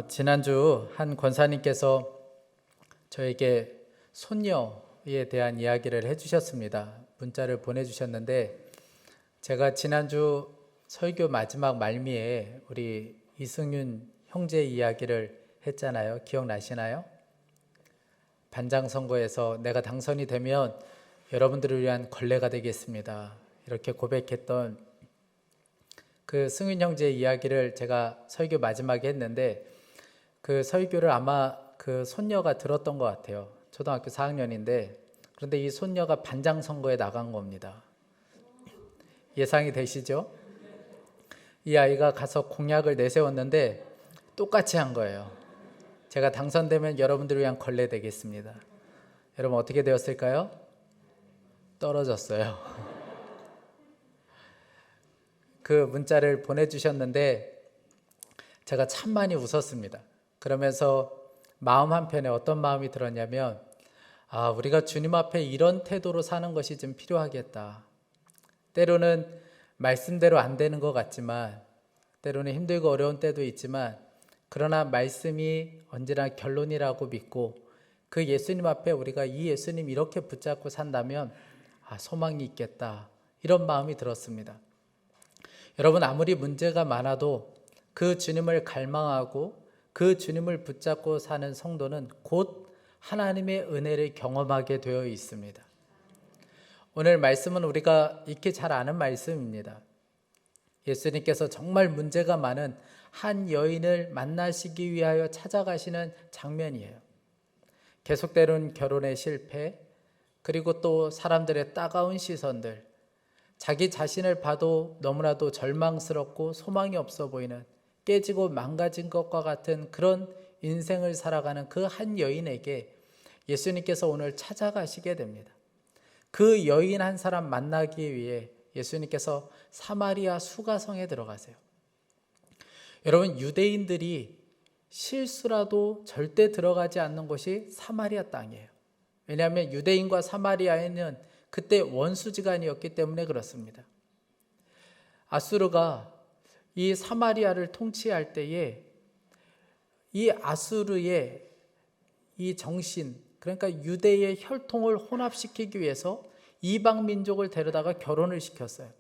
지난주 한 권사님께서 저에게 손녀에 대한 이야기를 해주셨습니다. 문자를 보내주셨는데 제가 지난주 설교 마지막 말미에 우리 이승윤 형제 이야기를 했잖아요. 기억나시나요? 반장 선거에서 내가 당선이 되면 여러분들을 위한 걸레가 되겠습니다. 이렇게 고백했던 그 승윤 형제 이야기를 제가 설교 마지막에 했는데 그 설교를 아마 그 손녀가 들었던 것 같아요. 초등학교 4학년인데 그런데 이 손녀가 반장 선거에 나간 겁니다. 예상이 되시죠? 이 아이가 가서 공약을 내세웠는데 똑같이 한 거예요. 제가 당선되면 여러분들을 위한 걸레 되겠습니다. 여러분 어떻게 되었을까요? 떨어졌어요. 그 문자를 보내주셨는데 제가 참 많이 웃었습니다. 그러면서 마음 한편에 어떤 마음이 들었냐면 우리가 주님 앞에 이런 태도로 사는 것이 좀 필요하겠다. 때로는 말씀대로 안 되는 것 같지만 때로는 힘들고 어려운 때도 있지만 그러나 말씀이 언제나 결론이라고 믿고 그 예수님 앞에 우리가 이 예수님 이렇게 붙잡고 산다면 소망이 있겠다. 이런 마음이 들었습니다. 여러분 아무리 문제가 많아도 그 주님을 갈망하고 그 주님을 붙잡고 사는 성도는 곧 하나님의 은혜를 경험하게 되어 있습니다. 오늘 말씀은 우리가 익히 잘 아는 말씀입니다. 예수님께서 정말 문제가 많은 한 여인을 만나시기 위하여 찾아가시는 장면이에요. 계속되는 결혼의 실패, 그리고 또 사람들의 따가운 시선들, 자기 자신을 봐도 너무나도 절망스럽고 소망이 없어 보이는 깨지고 망가진 것과 같은 그런 인생을 살아가는 그 한 여인에게 예수님께서 오늘 찾아가시게 됩니다. 그 여인 한 사람 만나기 위해 예수님께서 사마리아 수가성에 들어가세요. 여러분 유대인들이 실수라도 절대 들어가지 않는 곳이 사마리아 땅이에요. 왜냐하면 유대인과 사마리아에는 그때 원수지간이었기 때문에 그렇습니다. 아수르가 이 사마리아를 통치할 때에 이 아수르의 이 정신, 그러니까 유대의 혈통을 혼합시키기 위해서 이방 민족을 데려다가 결혼을 시켰어요.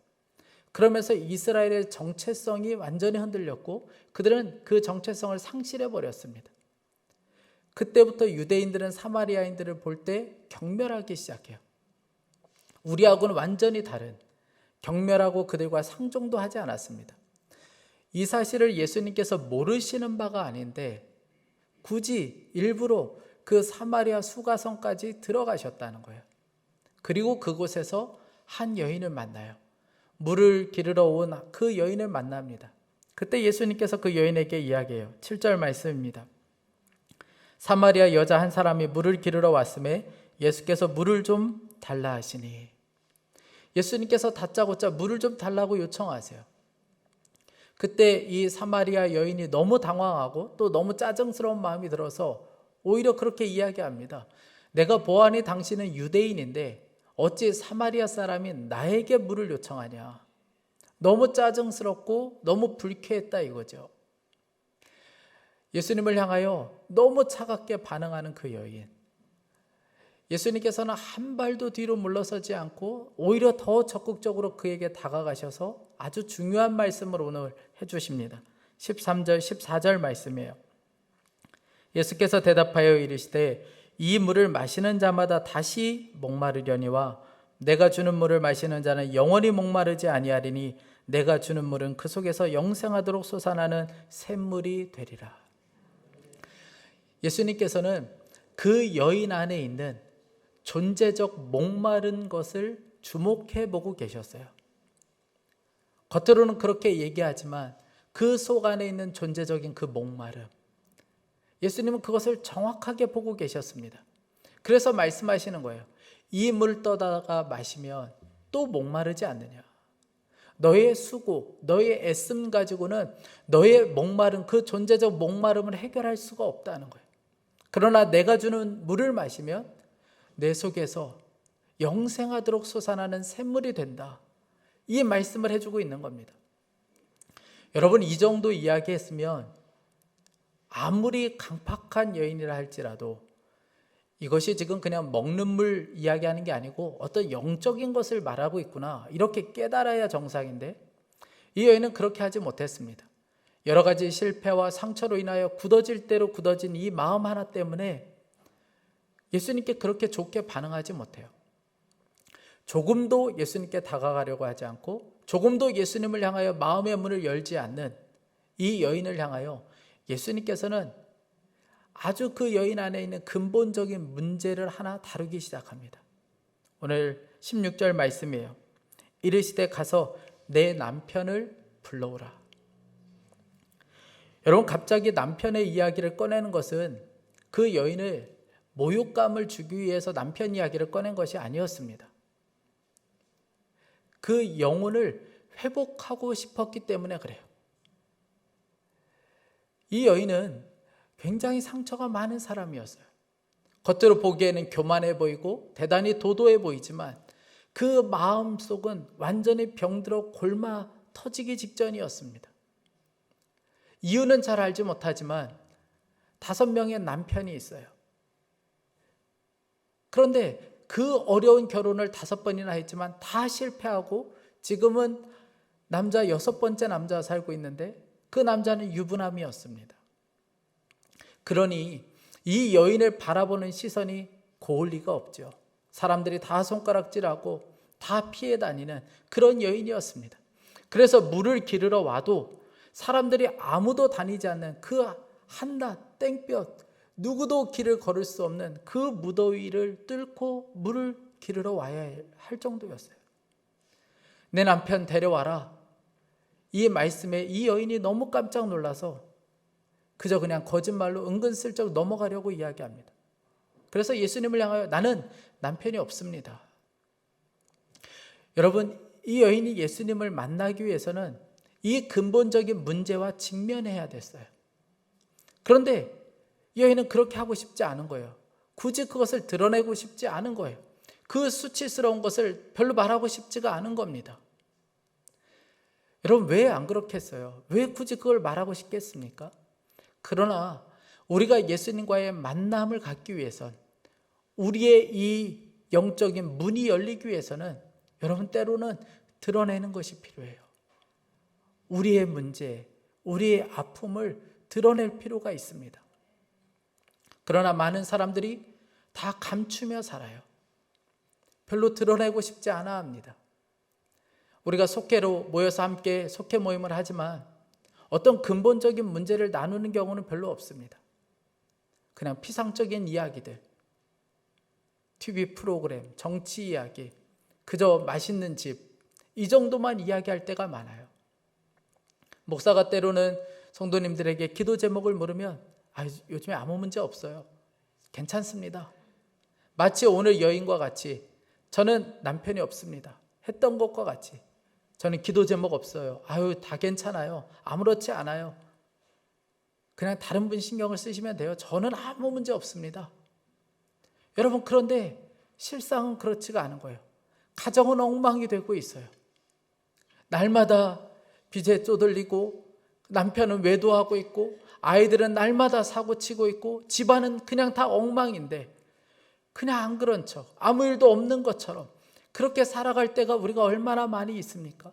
그러면서 이스라엘의 정체성이 완전히 흔들렸고 그들은 그 정체성을 상실해 버렸습니다. 그때부터 유대인들은 사마리아인들을 볼 때 경멸하기 시작해요. 우리하고는 완전히 다른, 경멸하고 그들과 상종도 하지 않았습니다. 이 사실을 예수님께서 모르시는 바가 아닌데 굳이 일부러 그 사마리아 수가성까지 들어가셨다는 거예요. 그리고 그곳에서 한 여인을 만나요. 물을 기르러 온 그 여인을 만납니다. 그때 예수님께서 그 여인에게 이야기해요. 7절 말씀입니다. 사마리아 여자 한 사람이 물을 기르러 왔음에 예수께서 물을 좀 달라 하시니, 예수님께서 다짜고짜 물을 좀 달라고 요청하세요. 그때 이 사마리아 여인이 너무 당황하고 또 너무 짜증스러운 마음이 들어서 오히려 그렇게 이야기합니다. 내가 보아하니 당신은 유대인인데 어찌 사마리아 사람이 나에게 물을 요청하냐. 너무 짜증스럽고 너무 불쾌했다 이거죠. 예수님을 향하여 너무 차갑게 반응하는 그 여인. 예수님께서는 한 발도 뒤로 물러서지 않고 오히려 더 적극적으로 그에게 다가가셔서 아주 중요한 말씀을 오늘 해주십니다. 13절 14절 말씀이에요. 예수께서 대답하여 이르시되 이 물을 마시는 자마다 다시 목마르려니와 내가 주는 물을 마시는 자는 영원히 목마르지 아니하리니 내가 주는 물은 그 속에서 영생하도록 솟아나는 샘물이 되리라. 예수님께서는 그 여인 안에 있는 존재적 목마른 것을 주목해 보고 계셨어요. 겉으로는 그렇게 얘기하지만 그 속 안에 있는 존재적인 그 목마름, 예수님은 그것을 정확하게 보고 계셨습니다. 그래서 말씀하시는 거예요. 이 물 떠다가 마시면 또 목마르지 않느냐. 너의 수고, 너의 애씀 가지고는 너의 목마른 그 존재적 목마름을 해결할 수가 없다는 거예요. 그러나 내가 주는 물을 마시면 내 속에서 영생하도록 솟아나는 샘물이 된다. 이 말씀을 해주고 있는 겁니다. 여러분 이 정도 이야기했으면 아무리 강팍한 여인이라 할지라도 이것이 지금 그냥 먹는 물 이야기하는 게 아니고 어떤 영적인 것을 말하고 있구나, 이렇게 깨달아야 정상인데 이 여인은 그렇게 하지 못했습니다. 여러 가지 실패와 상처로 인하여 굳어질 대로 굳어진 이 마음 하나 때문에 예수님께 그렇게 좋게 반응하지 못해요. 조금도 예수님께 다가가려고 하지 않고 조금도 예수님을 향하여 마음의 문을 열지 않는 이 여인을 향하여 예수님께서는 아주 그 여인 안에 있는 근본적인 문제를 하나 다루기 시작합니다. 오늘 16절 말씀이에요. 이르시되 가서 내 남편을 불러오라. 여러분, 갑자기 남편의 이야기를 꺼내는 것은 그 여인을 모욕감을 주기 위해서 남편 이야기를 꺼낸 것이 아니었습니다. 그 영혼을 회복하고 싶었기 때문에 그래요. 이 여인은 굉장히 상처가 많은 사람이었어요. 겉으로 보기에는 교만해 보이고 대단히 도도해 보이지만 그 마음속은 완전히 병들어 골마 터지기 직전이었습니다. 이유는 잘 알지 못하지만 5명의 남편이 있어요. 그런데 그 어려운 결혼을 5번이나 했지만 다 실패하고 지금은 남자 6번째 남자와 살고 있는데 그 남자는 유부남이었습니다. 그러니 이 여인을 바라보는 시선이 고울 리가 없죠. 사람들이 다 손가락질하고 다 피해 다니는 그런 여인이었습니다. 그래서 물을 기르러 와도 사람들이 아무도 다니지 않는 그 한낮 땡볕, 누구도 길을 걸을 수 없는 그 무더위를 뚫고 물을 기르러 와야 할 정도였어요. 내 남편 데려와라. 이 말씀에 이 여인이 너무 깜짝 놀라서 그저 그냥 거짓말로 은근슬쩍 넘어가려고 이야기합니다. 그래서 예수님을 향하여 나는 남편이 없습니다. 여러분, 이 여인이 예수님을 만나기 위해서는 이 근본적인 문제와 직면해야 됐어요. 그런데 이 여인은 그렇게 하고 싶지 않은 거예요. 굳이 그것을 드러내고 싶지 않은 거예요. 그 수치스러운 것을 별로 말하고 싶지가 않은 겁니다. 여러분, 왜 안 그렇겠어요? 왜 굳이 그걸 말하고 싶겠습니까? 그러나 우리가 예수님과의 만남을 갖기 위해선, 우리의 이 영적인 문이 열리기 위해서는 여러분, 때로는 드러내는 것이 필요해요. 우리의 문제, 우리의 아픔을 드러낼 필요가 있습니다. 그러나 많은 사람들이 다 감추며 살아요. 별로 드러내고 싶지 않아 합니다. 우리가 속회로 모여서 함께 속회 모임을 하지만 어떤 근본적인 문제를 나누는 경우는 별로 없습니다. 그냥 피상적인 이야기들, TV 프로그램, 정치 이야기, 그저 맛있는 집, 이 정도만 이야기할 때가 많아요. 목사가 때로는 성도님들에게 기도 제목을 물으면 요즘에 아무 문제 없어요. 괜찮습니다. 마치 오늘 여인과 같이 저는 남편이 없습니다. 했던 것과 같이 저는 기도 제목 없어요. 다 괜찮아요. 아무렇지 않아요. 그냥 다른 분 신경을 쓰시면 돼요. 저는 아무 문제 없습니다. 여러분, 그런데 실상은 그렇지가 않은 거예요. 가정은 엉망이 되고 있어요. 날마다 빚에 쪼들리고 남편은 외도하고 있고 아이들은 날마다 사고치고 있고 집안은 그냥 다 엉망인데 그냥 안 그런 척, 아무 일도 없는 것처럼 그렇게 살아갈 때가 우리가 얼마나 많이 있습니까?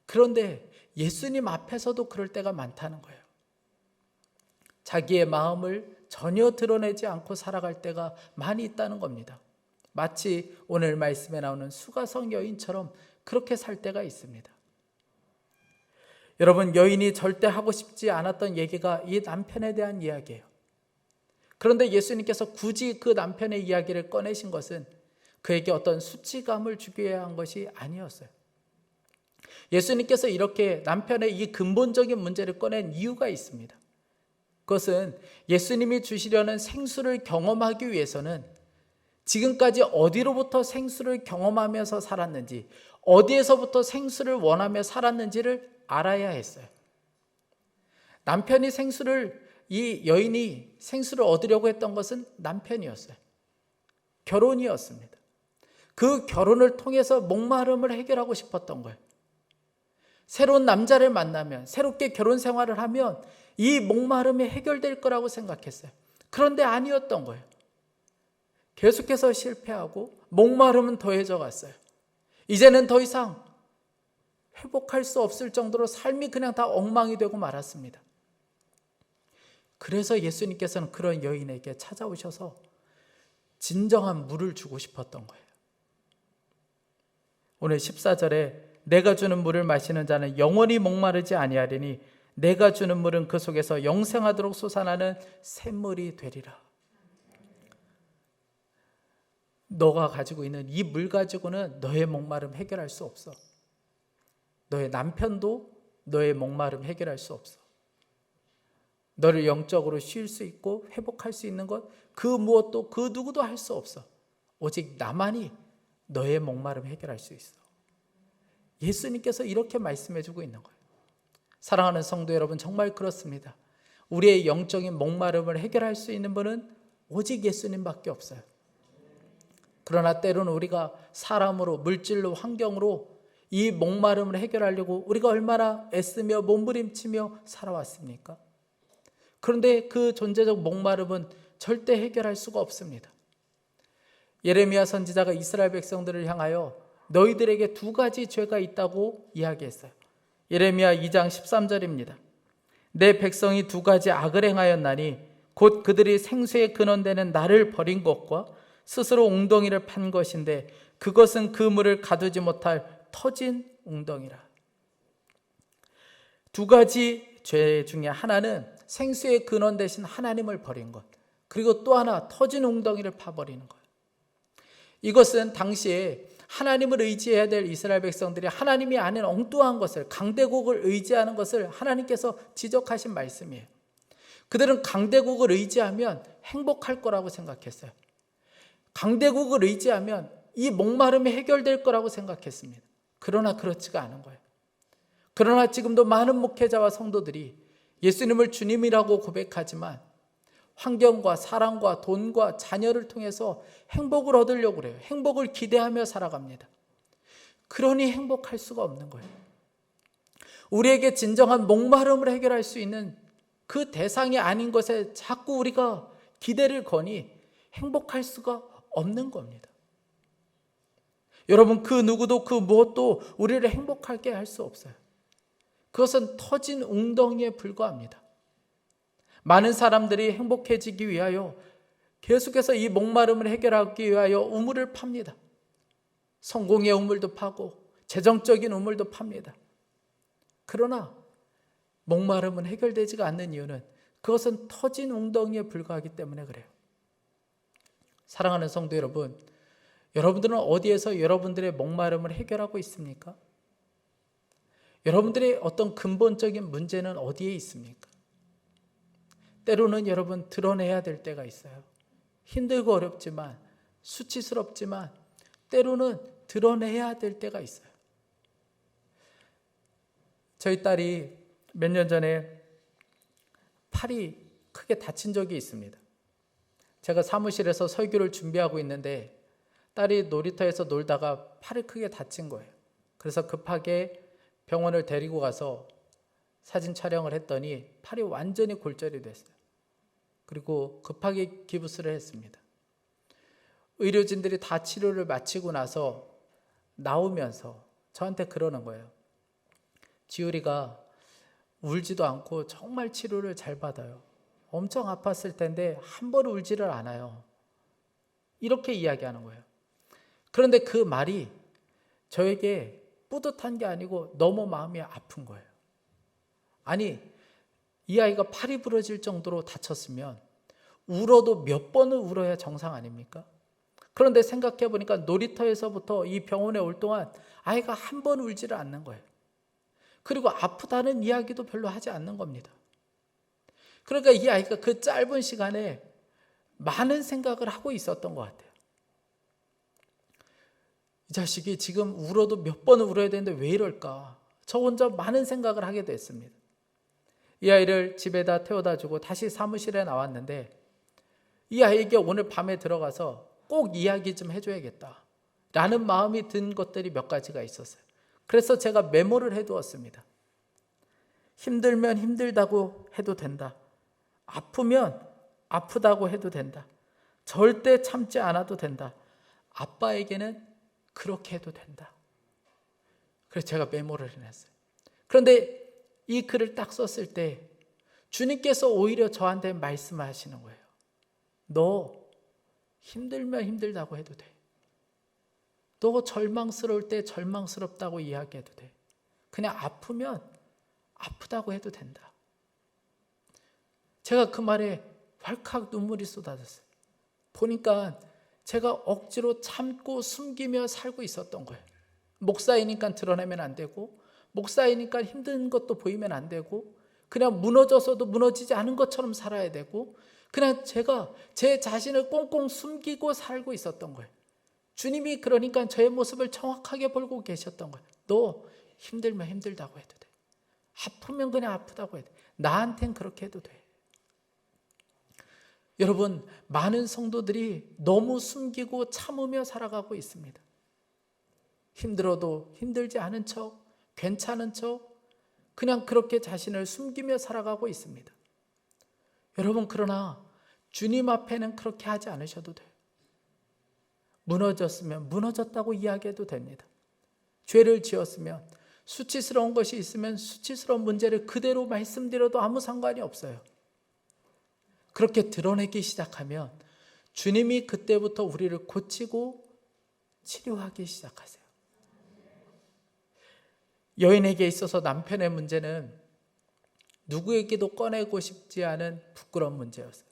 그런데 예수님 앞에서도 그럴 때가 많다는 거예요. 자기의 마음을 전혀 드러내지 않고 살아갈 때가 많이 있다는 겁니다. 마치 오늘 말씀에 나오는 수가성 여인처럼 그렇게 살 때가 있습니다. 여러분, 여인이 절대 하고 싶지 않았던 얘기가 이 남편에 대한 이야기예요. 그런데 예수님께서 굳이 그 남편의 이야기를 꺼내신 것은 그에게 어떤 수치감을 주기 위해 한 것이 아니었어요. 예수님께서 이렇게 남편의 이 근본적인 문제를 꺼낸 이유가 있습니다. 그것은 예수님이 주시려는 생수를 경험하기 위해서는 지금까지 어디로부터 생수를 경험하면서 살았는지, 어디에서부터 생수를 원하며 살았는지를 알아야 했어요. 남편이 이 여인이 생수를 얻으려고 했던 것은 남편이었어요. 결혼이었습니다. 그 결혼을 통해서 목마름을 해결하고 싶었던 거예요. 새로운 남자를 만나면, 새롭게 결혼 생활을 하면 이 목마름이 해결될 거라고 생각했어요. 그런데 아니었던 거예요. 계속해서 실패하고 목마름은 더해져 갔어요. 이제는 더 이상 회복할 수 없을 정도로 삶이 그냥 다 엉망이 되고 말았습니다. 그래서 예수님께서는 그런 여인에게 찾아오셔서 진정한 물을 주고 싶었던 거예요. 오늘 14절에 내가 주는 물을 마시는 자는 영원히 목마르지 아니하리니 내가 주는 물은 그 속에서 영생하도록 솟아나는 샘물이 되리라. 너가 가지고 있는 이 물 가지고는 너의 목마름 해결할 수 없어. 너의 남편도 너의 목마름 해결할 수 없어. 너를 영적으로 쉴 수 있고 회복할 수 있는 것, 그 무엇도 그 누구도 할 수 없어. 오직 나만이 너의 목마름 해결할 수 있어. 예수님께서 이렇게 말씀해 주고 있는 거예요. 사랑하는 성도 여러분, 정말 그렇습니다. 우리의 영적인 목마름을 해결할 수 있는 분은 오직 예수님밖에 없어요. 그러나 때로는 우리가 사람으로, 물질로, 환경으로 이 목마름을 해결하려고 우리가 얼마나 애쓰며 몸부림치며 살아왔습니까? 그런데 그 존재적 목마름은 절대 해결할 수가 없습니다. 예레미야 선지자가 이스라엘 백성들을 향하여 너희들에게 두 가지 죄가 있다고 이야기했어요. 예레미야 2장 13절입니다. 내 백성이 두 가지 악을 행하였나니 곧 그들이 생수의 근원되는 나를 버린 것과 스스로 웅덩이를 판 것인데 그것은 그 물을 가두지 못할 터진 웅덩이라. 두 가지 죄 중에 하나는 생수의 근원 대신 하나님을 버린 것, 그리고 또 하나 터진 웅덩이를 파버리는 것. 이것은 당시에 하나님을 의지해야 될 이스라엘 백성들이 하나님이 아닌 엉뚱한 것을, 강대국을 의지하는 것을 하나님께서 지적하신 말씀이에요. 그들은 강대국을 의지하면 행복할 거라고 생각했어요. 강대국을 의지하면 이 목마름이 해결될 거라고 생각했습니다. 그러나 그렇지가 않은 거예요. 그러나 지금도 많은 목회자와 성도들이 예수님을 주님이라고 고백하지만 환경과 사랑과 돈과 자녀를 통해서 행복을 얻으려고 그래요. 행복을 기대하며 살아갑니다. 그러니 행복할 수가 없는 거예요. 우리에게 진정한 목마름을 해결할 수 있는 그 대상이 아닌 것에 자꾸 우리가 기대를 거니 행복할 수가 없는 겁니다. 여러분, 그 누구도 그 무엇도 우리를 행복하게 할 수 없어요. 그것은 터진 웅덩이에 불과합니다. 많은 사람들이 행복해지기 위하여 계속해서 이 목마름을 해결하기 위하여 우물을 팝니다. 성공의 우물도 파고 재정적인 우물도 팝니다. 그러나 목마름은 해결되지가 않는 이유는 그것은 터진 웅덩이에 불과하기 때문에 그래요. 사랑하는 성도 여러분, 여러분들은 어디에서 여러분들의 목마름을 해결하고 있습니까? 여러분들의 어떤 근본적인 문제는 어디에 있습니까? 때로는 여러분 드러내야 될 때가 있어요. 힘들고 어렵지만, 수치스럽지만 때로는 드러내야 될 때가 있어요. 저희 딸이 몇 년 전에 팔이 크게 다친 적이 있습니다. 제가 사무실에서 설교를 준비하고 있는데 딸이 놀이터에서 놀다가 팔을 크게 다친 거예요. 그래서 급하게 병원을 데리고 가서 사진 촬영을 했더니 팔이 완전히 골절이 됐어요. 그리고 급하게 기부스를 했습니다. 의료진들이 다 치료를 마치고 나서 나오면서 저한테 그러는 거예요. 지율이가 울지도 않고 정말 치료를 잘 받아요. 엄청 아팠을 텐데 한 번 울지를 않아요. 이렇게 이야기하는 거예요. 그런데 그 말이 저에게 뿌듯한 게 아니고 너무 마음이 아픈 거예요. 아니, 이 아이가 팔이 부러질 정도로 다쳤으면 울어도 몇 번을 울어야 정상 아닙니까? 그런데 생각해 보니까 놀이터에서부터 이 병원에 올 동안 아이가 한 번 울지를 않는 거예요. 그리고 아프다는 이야기도 별로 하지 않는 겁니다. 그러니까 이 아이가 그 짧은 시간에 많은 생각을 하고 있었던 것 같아요. 이 자식이 지금 울어도 몇 번을 울어야 되는데 왜 이럴까? 저 혼자 많은 생각을 하게 됐습니다. 이 아이를 집에다 태워다 주고 다시 사무실에 나왔는데 이 아이에게 오늘 밤에 들어가서 꼭 이야기 좀 해줘야겠다 라는 마음이 든 것들이 몇 가지가 있었어요. 그래서 제가 메모를 해두었습니다. 힘들면 힘들다고 해도 된다. 아프면 아프다고 해도 된다. 절대 참지 않아도 된다. 아빠에게는 그렇게 해도 된다. 그래서 제가 메모를 해놨어요. 그런데 이 글을 딱 썼을 때 주님께서 오히려 저한테 말씀하시는 거예요. 너 힘들면 힘들다고 해도 돼. 너 절망스러울 때 절망스럽다고 이야기해도 돼. 그냥 아프면 아프다고 해도 된다. 제가 그 말에 왈칵 눈물이 쏟아졌어요. 보니까 제가 억지로 참고 숨기며 살고 있었던 거예요. 목사이니까 드러내면 안 되고, 목사이니까 힘든 것도 보이면 안 되고, 그냥 무너져서도 무너지지 않은 것처럼 살아야 되고, 그냥 제가 제 자신을 꽁꽁 숨기고 살고 있었던 거예요. 주님이 그러니까 저의 모습을 정확하게 보고 계셨던 거예요. 너 힘들면 힘들다고 해도 돼. 아프면 그냥 아프다고 해도 돼. 나한텐 그렇게 해도 돼. 여러분, 많은 성도들이 너무 숨기고 참으며 살아가고 있습니다. 힘들어도 힘들지 않은 척, 괜찮은 척, 그냥 그렇게 자신을 숨기며 살아가고 있습니다. 여러분, 그러나 주님 앞에는 그렇게 하지 않으셔도 돼요. 무너졌으면 무너졌다고 이야기해도 됩니다. 죄를 지었으면, 수치스러운 것이 있으면 수치스러운 문제를 그대로 말씀드려도 아무 상관이 없어요. 그렇게 드러내기 시작하면 주님이 그때부터 우리를 고치고 치료하기 시작하세요. 여인에게 있어서 남편의 문제는 누구에게도 꺼내고 싶지 않은 부끄러운 문제였어요.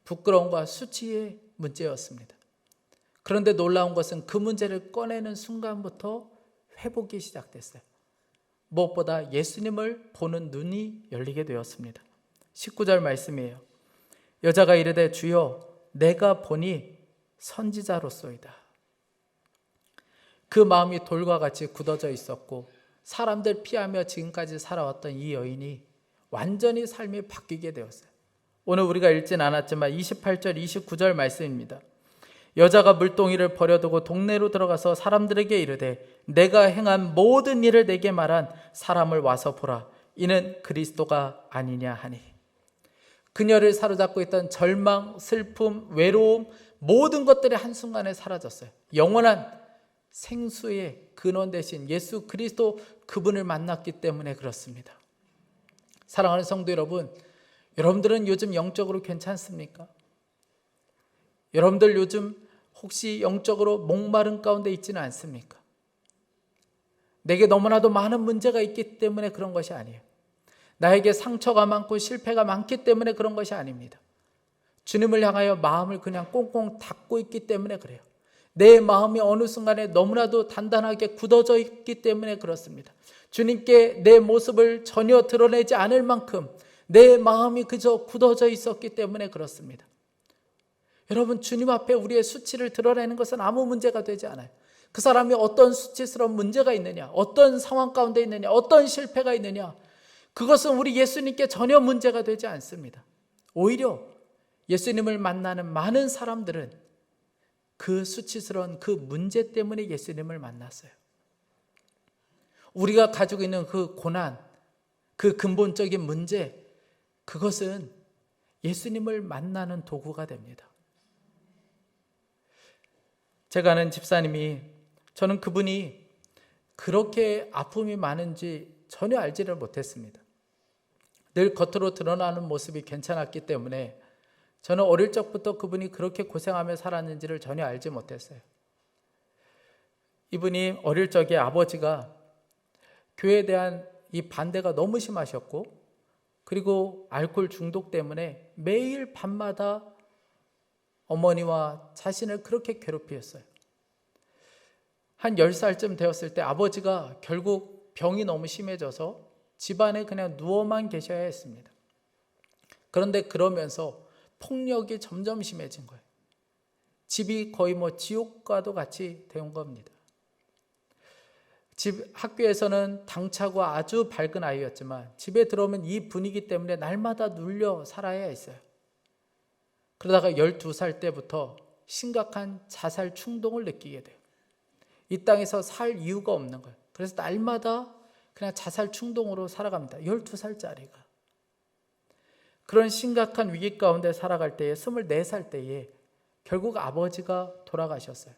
부끄러움과 수치의 문제였습니다. 그런데 놀라운 것은 그 문제를 꺼내는 순간부터 회복이 시작됐어요. 무엇보다 예수님을 보는 눈이 열리게 되었습니다. 19절 말씀이에요. 여자가 이르되 주여 내가 보니 선지자로소이다. 그 마음이 돌과 같이 굳어져 있었고 사람들 피하며 지금까지 살아왔던 이 여인이 완전히 삶이 바뀌게 되었어요. 오늘 우리가 읽진 않았지만 28절 29절 말씀입니다. 여자가 물동이를 버려두고 동네로 들어가서 사람들에게 이르되 내가 행한 모든 일을 내게 말한 사람을 와서 보라. 이는 그리스도가 아니냐 하니. 그녀를 사로잡고 있던 절망, 슬픔, 외로움 모든 것들이 한순간에 사라졌어요. 영원한 생수의 근원 되신 예수 그리스도 그분을 만났기 때문에 그렇습니다. 사랑하는 성도 여러분, 여러분들은 요즘 영적으로 괜찮습니까? 여러분들 요즘 혹시 영적으로 목마른 가운데 있지는 않습니까? 내게 너무나도 많은 문제가 있기 때문에 그런 것이 아니에요. 나에게 상처가 많고 실패가 많기 때문에 그런 것이 아닙니다. 주님을 향하여 마음을 그냥 꽁꽁 닫고 있기 때문에 그래요. 내 마음이 어느 순간에 너무나도 단단하게 굳어져 있기 때문에 그렇습니다. 주님께 내 모습을 전혀 드러내지 않을 만큼 내 마음이 그저 굳어져 있었기 때문에 그렇습니다. 여러분, 주님 앞에 우리의 수치를 드러내는 것은 아무 문제가 되지 않아요. 그 사람이 어떤 수치스러운 문제가 있느냐, 어떤 상황 가운데 있느냐, 어떤 실패가 있느냐, 그것은 우리 예수님께 전혀 문제가 되지 않습니다. 오히려 예수님을 만나는 많은 사람들은 그 수치스러운 그 문제 때문에 예수님을 만났어요. 우리가 가지고 있는 그 고난, 그 근본적인 문제, 그것은 예수님을 만나는 도구가 됩니다. 제가 아는 집사님이, 저는 그분이 그렇게 아픔이 많은지 전혀 알지를 못했습니다. 늘 겉으로 드러나는 모습이 괜찮았기 때문에 저는 어릴 적부터 그분이 그렇게 고생하며 살았는지를 전혀 알지 못했어요. 이분이 어릴 적에 아버지가 교회에 대한 이 반대가 너무 심하셨고, 그리고 알코올 중독 때문에 매일 밤마다 어머니와 자신을 그렇게 괴롭히었어요. 한 10살쯤 되었을 때 아버지가 결국 병이 너무 심해져서 집안에 그냥 누워만 계셔야 했습니다. 그런데 그러면서 폭력이 점점 심해진 거예요. 집이 거의 지옥과도 같이 되온 겁니다. 학교에서는 당차고 아주 밝은 아이였지만 집에 들어오면 이 분위기 때문에 날마다 눌려 살아야 했어요. 그러다가 12살 때부터 심각한 자살 충동을 느끼게 돼요. 이 땅에서 살 이유가 없는 거예요. 그래서 날마다 그냥 자살 충동으로 살아갑니다. 12살짜리가. 그런 심각한 위기 가운데 살아갈 때에 24살 때에 결국 아버지가 돌아가셨어요.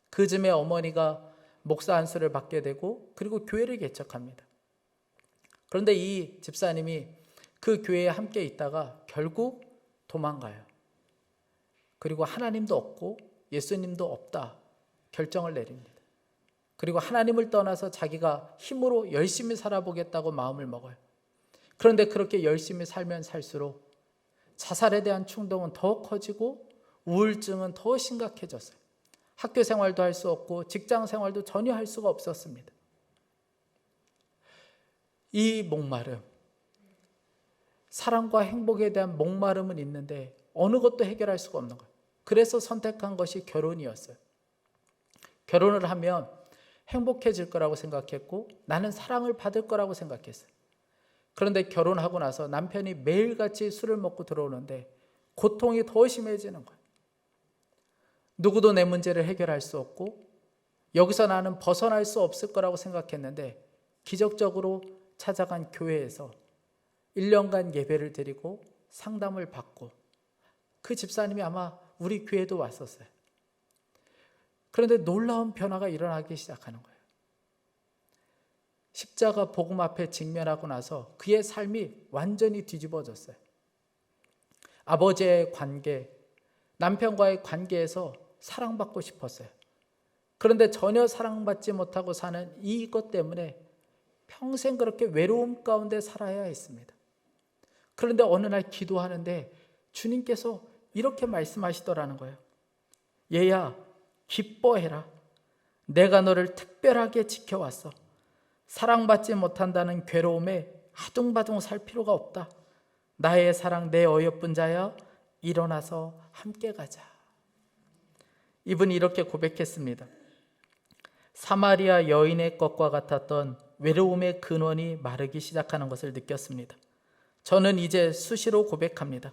그 즈음에 어머니가 목사 안수를 받게 되고 그리고 교회를 개척합니다. 그런데 이 집사님이 그 교회에 함께 있다가 결국 도망가요. 그리고 하나님도 없고 예수님도 없다 결정을 내립니다. 그리고 하나님을 떠나서 자기가 힘으로 열심히 살아보겠다고 마음을 먹어요. 그런데 그렇게 열심히 살면 살수록 자살에 대한 충동은 더 커지고 우울증은 더 심각해졌어요. 학교 생활도 할 수 없고 직장 생활도 전혀 할 수가 없었습니다. 이 목마름, 사랑과 행복에 대한 목마름은 있는데 어느 것도 해결할 수가 없는 거예요. 그래서 선택한 것이 결혼이었어요. 결혼을 하면 행복해질 거라고 생각했고 나는 사랑을 받을 거라고 생각했어요. 그런데 결혼하고 나서 남편이 매일같이 술을 먹고 들어오는데 고통이 더 심해지는 거예요. 누구도 내 문제를 해결할 수 없고 여기서 나는 벗어날 수 없을 거라고 생각했는데 기적적으로 찾아간 교회에서 1년간 예배를 드리고 상담을 받고 그 집사님이 아마 우리 교회도 왔었어요. 그런데 놀라운 변화가 일어나기 시작하는 거예요. 십자가 복음 앞에 직면하고 나서 그의 삶이 완전히 뒤집어졌어요. 아버지의 관계, 남편과의 관계에서 사랑받고 싶었어요. 그런데 전혀 사랑받지 못하고 사는 이것 때문에 평생 그렇게 외로움 가운데 살아야 했습니다. 그런데 어느 날 기도하는데 주님께서 이렇게 말씀하시더라는 거예요. 얘야, 기뻐해라. 내가 너를 특별하게 지켜왔어. 사랑받지 못한다는 괴로움에 아둥바둥 살 필요가 없다. 나의 사랑 내 어여쁜 자야, 일어나서 함께 가자. 이분이 이렇게 고백했습니다. 사마리아 여인의 것과 같았던 외로움의 근원이 마르기 시작하는 것을 느꼈습니다. 저는 이제 수시로 고백합니다.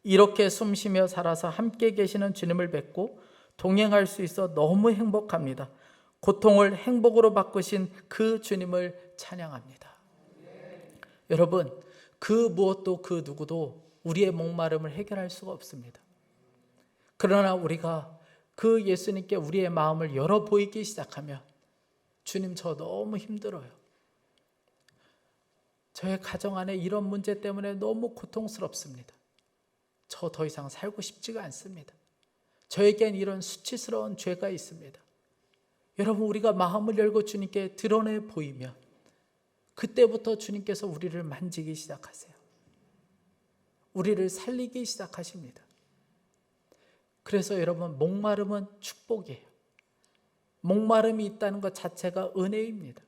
이렇게 숨쉬며 살아서 함께 계시는 주님을 뵙고 동행할 수 있어 너무 행복합니다. 고통을 행복으로 바꾸신 그 주님을 찬양합니다. 여러분, 그 무엇도 그 누구도 우리의 목마름을 해결할 수가 없습니다. 그러나 우리가 그 예수님께 우리의 마음을 열어 보이기 시작하면 주님, 저 너무 힘들어요. 저의 가정 안에 이런 문제 때문에 너무 고통스럽습니다. 저 더 이상 살고 싶지가 않습니다. 저에겐 이런 수치스러운 죄가 있습니다. 여러분, 우리가 마음을 열고 주님께 드러내 보이면 그때부터 주님께서 우리를 만지기 시작하세요. 우리를 살리기 시작하십니다. 그래서 여러분, 목마름은 축복이에요. 목마름이 있다는 것 자체가 은혜입니다.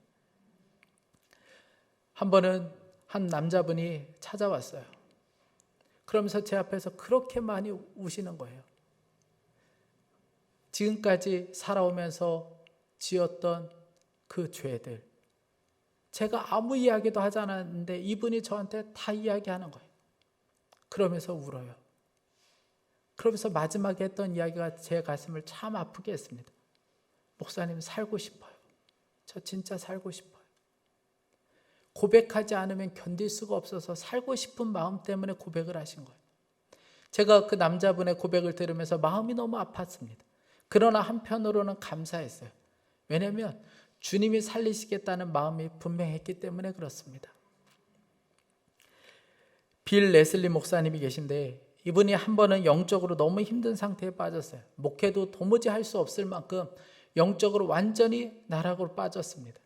한 번은 한 남자분이 찾아왔어요. 그러면서 제 앞에서 그렇게 많이 우시는 거예요. 지금까지 살아오면서 지었던 그 죄들, 제가 아무 이야기도 하지 않았는데 이분이 저한테 다 이야기하는 거예요. 그러면서 울어요. 그러면서 마지막에 했던 이야기가 제 가슴을 참 아프게 했습니다. 목사님, 살고 싶어요. 저 진짜 살고 싶어요. 고백하지 않으면 견딜 수가 없어서 살고 싶은 마음 때문에 고백을 하신 거예요. 제가 그 남자분의 고백을 들으면서 마음이 너무 아팠습니다. 그러나 한편으로는 감사했어요. 왜냐하면 주님이 살리시겠다는 마음이 분명했기 때문에 그렇습니다. 빌 레슬리 목사님이 계신데 이분이 한 번은 영적으로 너무 힘든 상태에 빠졌어요. 목회도 도무지 할 수 없을 만큼 영적으로 완전히 나락으로 빠졌습니다.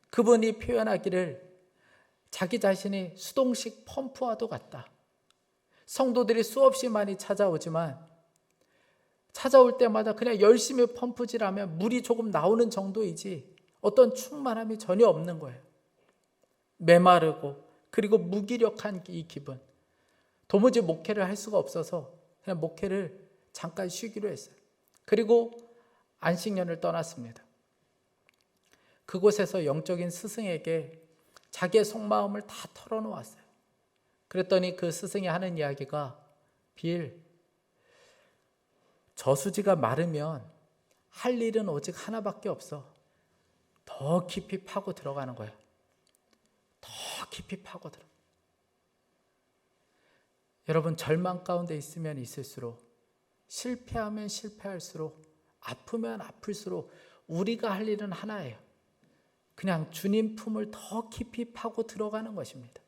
그분이 표현하기를 자기 자신이 수동식 펌프와도 같다. 성도들이 수없이 많이 찾아오지만 찾아올 때마다 그냥 열심히 펌프질하면 물이 조금 나오는 정도이지 어떤 충만함이 전혀 없는 거예요. 메마르고 그리고 무기력한 이 기분. 도무지 목회를 할 수가 없어서 그냥 목회를 잠깐 쉬기로 했어요. 그리고 안식년을 떠났습니다. 그곳에서 영적인 스승에게 자기의 속마음을 다 털어놓았어요. 그랬더니 그 스승이 하는 이야기가 빌, 저수지가 마르면 할 일은 오직 하나밖에 없어. 더 깊이 파고 들어가는 거야. 깊이 파고들어. 여러분, 절망 가운데 있으면 있을수록, 실패하면 실패할수록, 아프면 아플수록 우리가 할 일은 하나예요. 그냥 주님 품을 더 깊이 파고 들어가는 것입니다.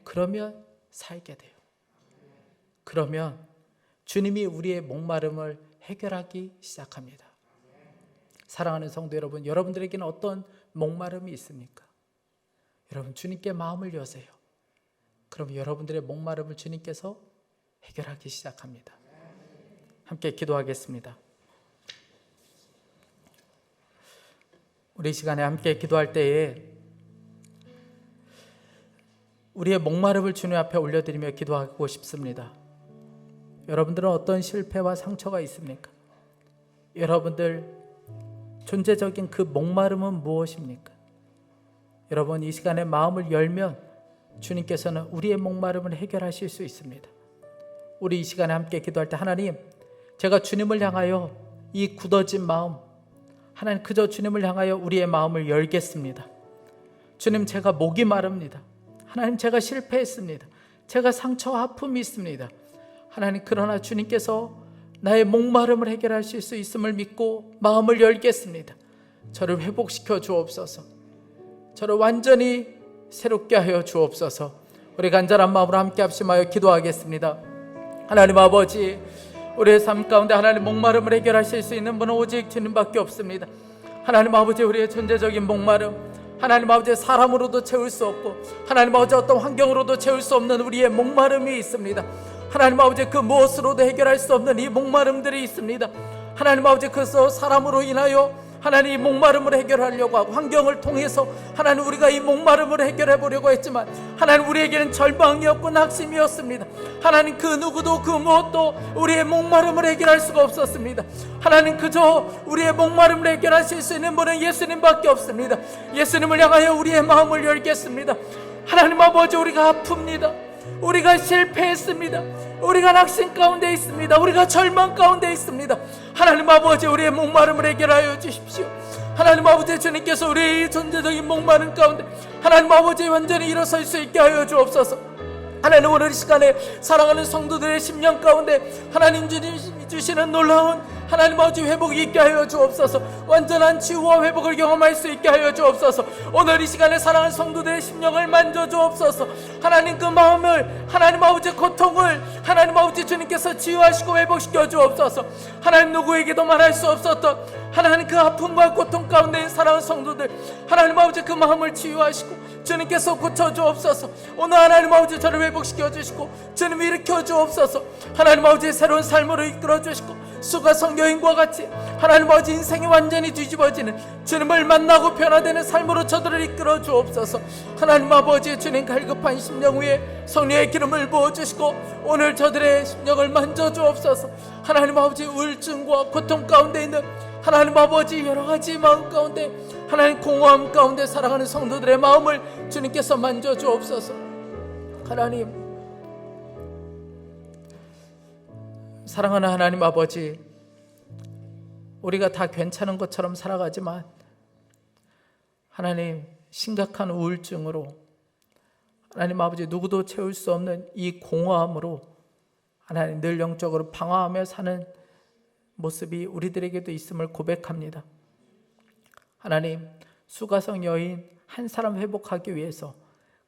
그러면 살게 돼요. 그러면 주님이 우리의 목마름을 해결하기 시작합니다. 사랑하는 성도 여러분, 여러분들에게는 어떤 목마름이 있습니까? 여러분, 주님께 마음을 여세요. 그럼 여러분들의 목마름을 주님께서 해결하기 시작합니다. 함께 기도하겠습니다. 우리 시간에 함께 기도할 때에 우리의 목마름을 주님 앞에 올려드리며 기도하고 싶습니다. 여러분들은 어떤 실패와 상처가 있습니까? 여러분들 존재적인 그 목마름은 무엇입니까? 여러분, 이 시간에 마음을 열면 주님께서는 우리의 목마름을 해결하실 수 있습니다. 우리 이 시간에 함께 기도할 때, 하나님, 제가 주님을 향하여 이 굳어진 마음, 하나님, 그저 주님을 향하여 우리의 마음을 열겠습니다. 주님, 제가 목이 마릅니다. 하나님, 제가 실패했습니다. 제가 상처와 아픔이 있습니다. 하나님, 그러나 주님께서 나의 목마름을 해결하실 수 있음을 믿고 마음을 열겠습니다. 저를 회복시켜 주옵소서. 저를 완전히 새롭게 하여 주옵소서. 우리 간절한 마음으로 함께 합심하여 기도하겠습니다. 하나님 아버지, 우리의 삶 가운데 하나님 목마름을 해결하실 수 있는 분은 오직 주님밖에 없습니다. 하나님 아버지, 우리의 존재적인 목마름, 하나님 아버지, 사람으로도 채울 수 없고 하나님 아버지 어떤 환경으로도 채울 수 없는 우리의 목마름이 있습니다. 하나님 아버지, 그 무엇으로도 해결할 수 없는 이 목마름들이 있습니다. 하나님 아버지, 그래서 사람으로 인하여 하나님 이 목마름을 해결하려고 하고 환경을 통해서 하나님 우리가 이 목마름을 해결해 보려고 했지만 하나님 우리에게는 절망이었고 낙심이었습니다. 하나님, 그 누구도 그 무엇도 우리의 목마름을 해결할 수가 없었습니다. 하나님, 그저 우리의 목마름을 해결하실 수 있는 분은 예수님밖에 없습니다. 예수님을 향하여 우리의 마음을 열겠습니다. 하나님 아버지, 우리가 아픕니다. 우리가 실패했습니다. 우리가 낙심 가운데 있습니다. 우리가 절망 가운데 있습니다. 하나님 아버지, 우리의 목마름을 해결하여 주십시오. 하나님 아버지, 주님께서 우리의 존재적인 목마름 가운데 하나님 아버지 완전히 일어설 수 있게 하여 주옵소서. 하나님, 오늘 이 시간에 사랑하는 성도들의 심령 가운데 하나님 주님이 주시는 놀라운 하나님 아버지 회복이 있게 하여 주옵소서. 완전한 치유와 회복을 경험할 수 있게 하여 주옵소서. 오늘 이 시간에 사랑하는 성도들의 심령을 만져 주옵소서. 하나님, 그 마음을 하나님 아버지 고통을 하나님 아버지 주님께서 치유하시고 회복시켜 주옵소서. 하나님, 누구에게도 말할 수 없었던 하나님 그 아픔과 고통 가운데 있는 사랑하는 성도들 하나님 아버지 그 마음을 치유하시고 주님께서 고쳐주옵소서. 오늘 하나님 아버지 저를 회복시켜 주시고 주님 일으켜 주옵소서. 하나님 아버지 새로운 삶으로 이끌어 주시고 수가성 여인과 같이 하나님 아버지 인생이 완전히 뒤집어지는 주님을 만나고 변화되는 삶으로 저들을 이끌어 주옵소서. 하나님 아버지, 주님 갈급한 심령 위에 성령의 기름을 부어주시고 오늘 저들의 심령을 만져 주옵소서. 하나님 아버지, 우울증과 고통 가운데 있는 하나님 아버지 여러 가지 마음 가운데 하나님 공허함 가운데 살아가는 성도들의 마음을 주님께서 만져 주옵소서. 하나님, 사랑하는 하나님 아버지, 우리가 다 괜찮은 것처럼 살아가지만 하나님 심각한 우울증으로 하나님 아버지 누구도 채울 수 없는 이 공허함으로 하나님 늘 영적으로 방황하며 사는 모습이 우리들에게도 있음을 고백합니다. 하나님, 수가성 여인 한 사람 회복하기 위해서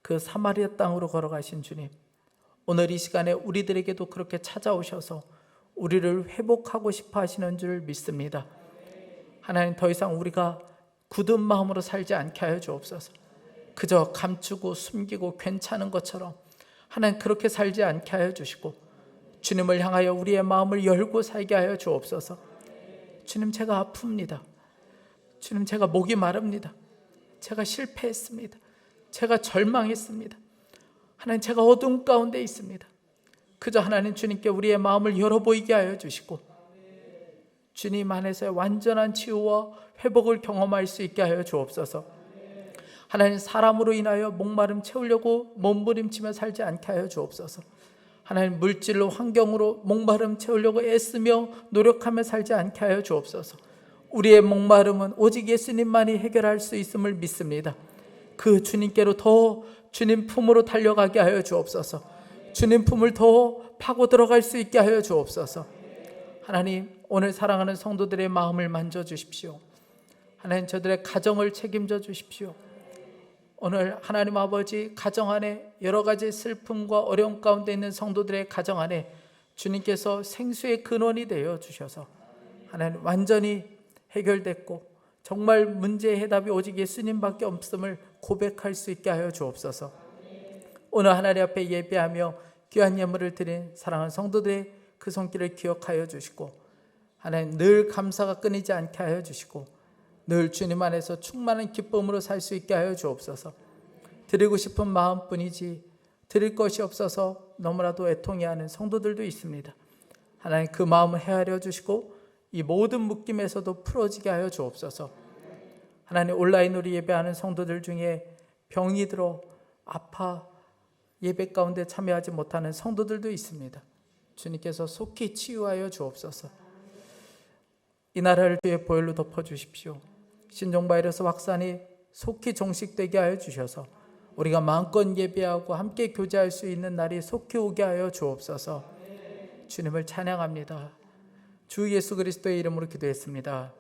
그 사마리아 땅으로 걸어가신 주님, 오늘 이 시간에 우리들에게도 그렇게 찾아오셔서 우리를 회복하고 싶어 하시는 줄 믿습니다. 하나님, 더 이상 우리가 굳은 마음으로 살지 않게 하여 주옵소서. 그저 감추고 숨기고 괜찮은 것처럼 하나님 그렇게 살지 않게 하여 주시고 주님을 향하여 우리의 마음을 열고 살게 하여 주옵소서. 주님, 제가 아픕니다. 주님, 제가 목이 마릅니다. 제가 실패했습니다. 제가 절망했습니다. 하나님, 제가 어두운 가운데 있습니다. 그저 하나님 주님께 우리의 마음을 열어 보이게 하여 주시고 주님 안에서의 완전한 치유와 회복을 경험할 수 있게 하여 주옵소서. 하나님, 사람으로 인하여 목마름 채우려고 몸부림치며 살지 않게 하여 주옵소서. 하나님, 물질로 환경으로 목마름 채우려고 애쓰며 노력하며 살지 않게 하여 주옵소서. 우리의 목마름은 오직 예수님만이 해결할 수 있음을 믿습니다. 그 주님께로 더 주님 품으로 달려가게 하여 주옵소서. 주님 품을 더 파고 들어갈 수 있게 하여 주옵소서. 하나님, 오늘 사랑하는 성도들의 마음을 만져주십시오. 하나님, 저들의 가정을 책임져 주십시오. 오늘 하나님 아버지, 가정 안에 여러 가지 슬픔과 어려움 가운데 있는 성도들의 가정 안에 주님께서 생수의 근원이 되어 주셔서 하나님 완전히 해결됐고 정말 문제의 해답이 오직 예수님밖에 없음을 고백할 수 있게 하여 주옵소서. 오늘 하나님 앞에 예배하며 귀한 예물을 드린 사랑하는 성도들의 그 손길을 기억하여 주시고 하나님 늘 감사가 끊이지 않게 하여 주시고 늘 주님 안에서 충만한 기쁨으로 살 수 있게 하여 주옵소서. 드리고 싶은 마음뿐이지 드릴 것이 없어서 너무나도 애통해하는 성도들도 있습니다. 하나님 그 마음을 헤아려 주시고 이 모든 묶임에서도 풀어지게 하여 주옵소서. 하나님 온라인으로 예배하는 성도들 중에 병이 들어 아파 예배 가운데 참여하지 못하는 성도들도 있습니다. 주님께서 속히 치유하여 주옵소서. 이 나라를 주의 보혈로 덮어주십시오. 신종바이러스 확산이 속히 종식되게 하여 주셔서 우리가 마음껏 예배하고 함께 교제할 수 있는 날이 속히 오게 하여 주옵소서. 주님을 찬양합니다. 주 예수 그리스도의 이름으로 기도했습니다.